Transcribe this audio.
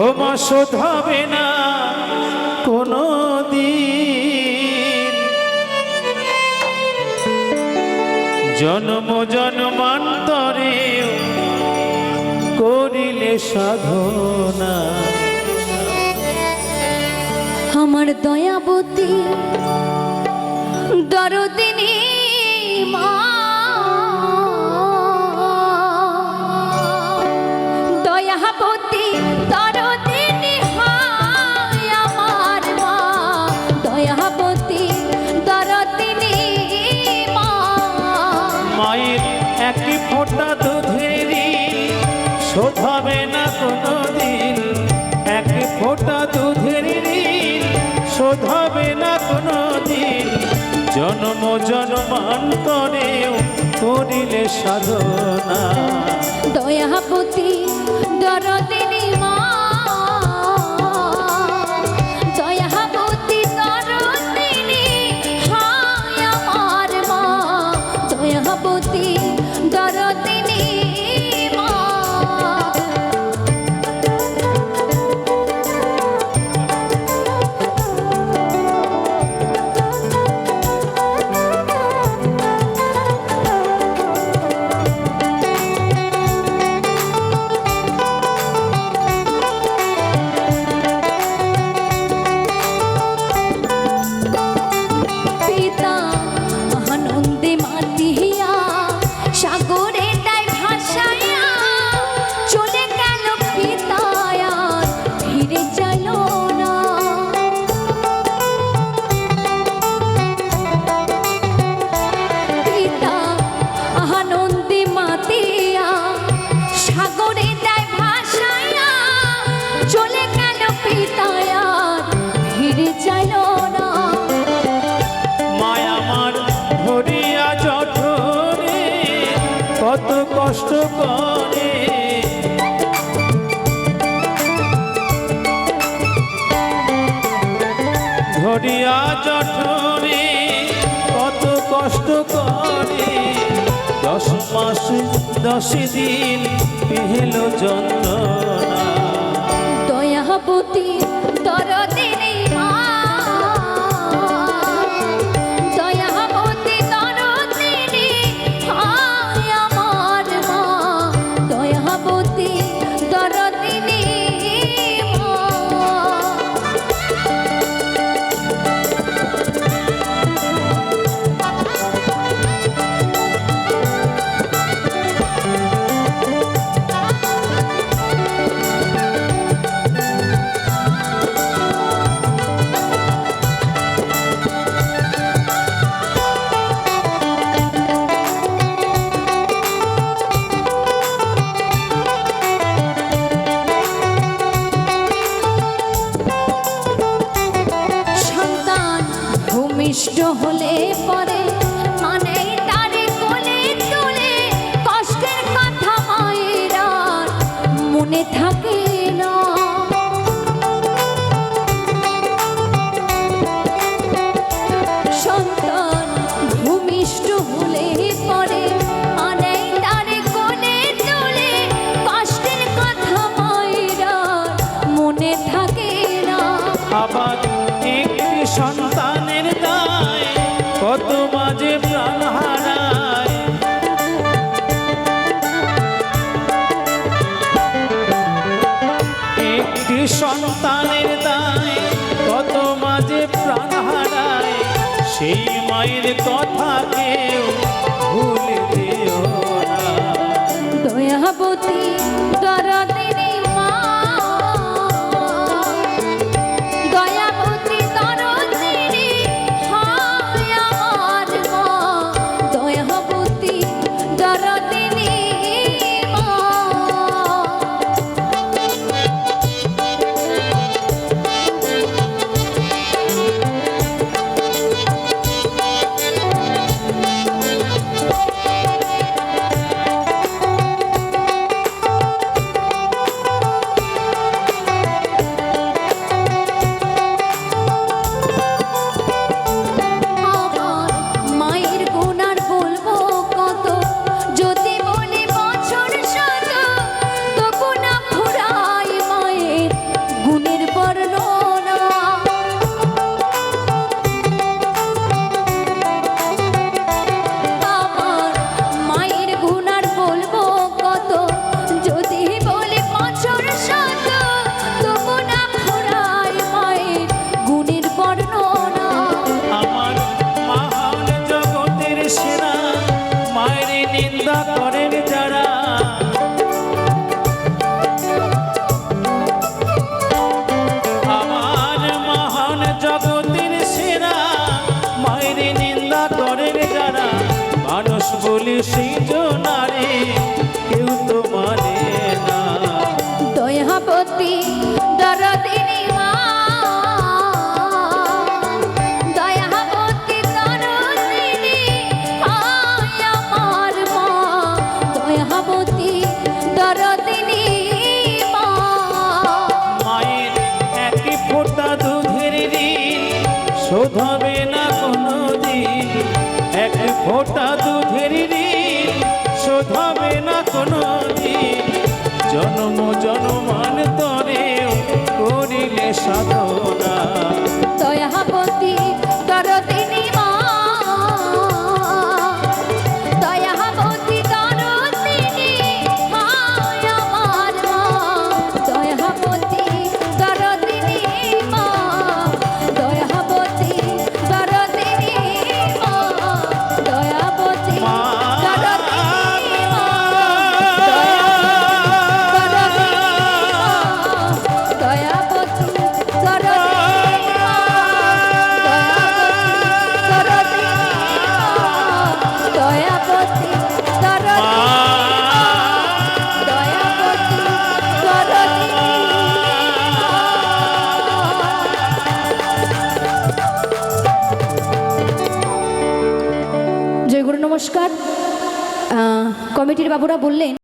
ও মা শোধাবে না কোনো দিন, জন্ম জন্মান্তরে করিলে সাধনা। আমার দয়াবতী দরদিনী মা, দয়াবতী দরদিনী হায় আমার মা, দয়াবতী দরদিনী মা। মায়ের এক ফোঁটা দুধের শোধাবে না কোনো দিন, এক ফোঁটা দুধের শোধাবে না কোনো দিন, জন্ম জন্মান্তরেও করিলে সাধনা। দয়াবতী দরদিনী মা, দয়াবতী দরদিনী হায় আমার মা, দয়াবতী দরদিনী মা। সাগরে তাই ভাসায়া চলে গেল পিতায়া, ফিরে চলো না। পিতা আনন্দে মাতিয়া সাগরে তাই ভাসায়া চলে গেল পিতায়া, ফিরে চলো না। মায়া আমার ধরিয়া জঠরে কত কষ্ট করে, ধরিয়া জঠরে কত কষ্ট করে, 10 মাস 10 দিন পেল যন্ত্রণা। দয়াবতী দরদিনী মা, দয়াবতী দরদিনী হায় আমার মা, দয়াবতী দরদিনী মা। ভূমিষ্ঠ হলে পরে মানে তারে কোলে তুলে, কষ্টের কথা মায়ের আর মনে থাকে না। সন্তান ভূমিষ্ঠ হলে পরে মানে তারে কোলে তুলে, কষ্টের কথা মায়ের আর মনে থাকে না। আবার একটি সন্তানের দায় কত মাঝে প্রাণ হারায়, একটি সন্তানের দায় কত মাঝে প্রাণ হারায়, সেই মায়ের কথা কেউ ভুলে দিও না। দয়াবতী দরদিনী মা, দয়াবতী দরদিনী হায় আমার মা, দয়াবতী দরদিনী মা। সৃজনারে কেউ তো মানে না। দয়াবতী দরদিনী মা, দয়াবতী দরদিনী হায় আমার মা, দয়াবতী দরদিনী মা। মায়ের এক ফোঁটা দুধের ঋণ শোধ হবে না কোনো দিন, এক ফোঁটা দুধের ঋণ শোধ হবে না কোনো দিন। জন্ম জন্মান তরেও করিলে সাধনা। দয়াবতী দরদিনী মা, দয়াবতী দরদিনী হায় আমার মা, দয়াবতী দরদিনী মা, দয়াবতী দরদিনী মা, দয়াবতী দরদিনী মা, দয়াবতী দরদিনী মা, দয়াবতী দরদিনী মা, দয়াবতী দরদিনী জয় গুরু নমস্কার। কমিটির বাবুরা বললেন